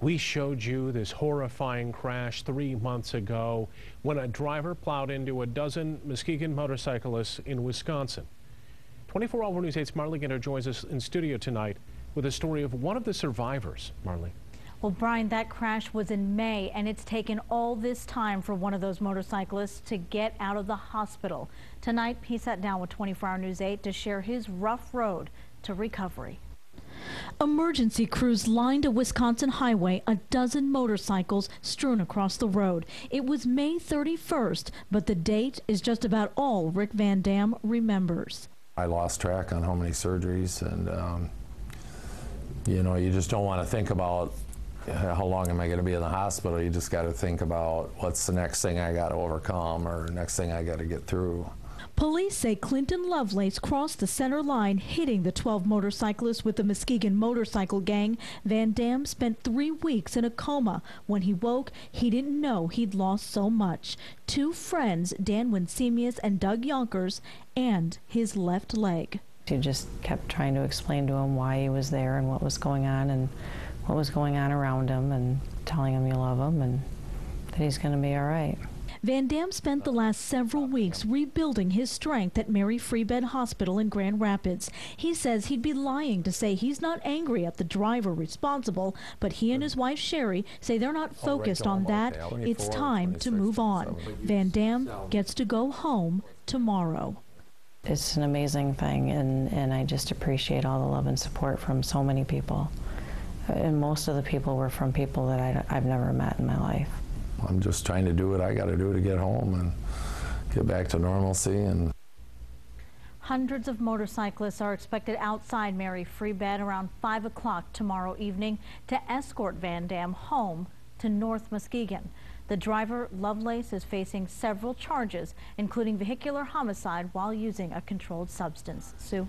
We showed you this horrifying crash 3 months ago when a driver plowed into a dozen Muskegon motorcyclists in Wisconsin. 24-Hour News 8's Marley Ginter joins us in studio tonight with a story of one of the survivors. Marley. Well, Brian, that crash was in May, and it's taken all this time for one of those motorcyclists to get out of the hospital. Tonight, he sat down with 24-Hour News 8 to share his rough road to recovery. Emergency crews lined a Wisconsin highway, a dozen motorcycles strewn across the road. It was May 31st, but the date is just about all Rick Van Dam remembers. I lost track on how many surgeries, and you know, you just don't want to think about how long am I going to be in the hospital. You just got to think about what's the next thing I got to overcome or next thing I got to get through. Police say Clinton Lovelace crossed the center line, hitting the 12 motorcyclists with the Muskegon motorcycle gang. Van Dam spent 3 weeks in a coma. When he woke, he didn't know he'd lost so much. 2 friends, Dan Winsemius and Doug Yonkers, and his left leg. He just kept trying to explain to him why he was there and what was going on and what was going on around him, and telling him you love him and that he's going to be all right. Van Dam spent the last several weeks rebuilding his strength at Mary Free Bed Hospital in Grand Rapids. He says he'd be lying to say he's not angry at the driver responsible, but he and his wife Sherry say they're not focused on that. It's time to move on. Van Dam gets to go home tomorrow. It's an amazing thing, and I just appreciate all the love and support from so many people. And most of the people were from people that I've never met in my life. I'm just trying to do what I got to do to get home and get back to normalcy. And hundreds of motorcyclists are expected outside Mary Free Bed around 5 o'clock tomorrow evening to escort Van Dam home to North Muskegon. The driver, Lovelace, is facing several charges, including vehicular homicide while using a controlled substance. Sue?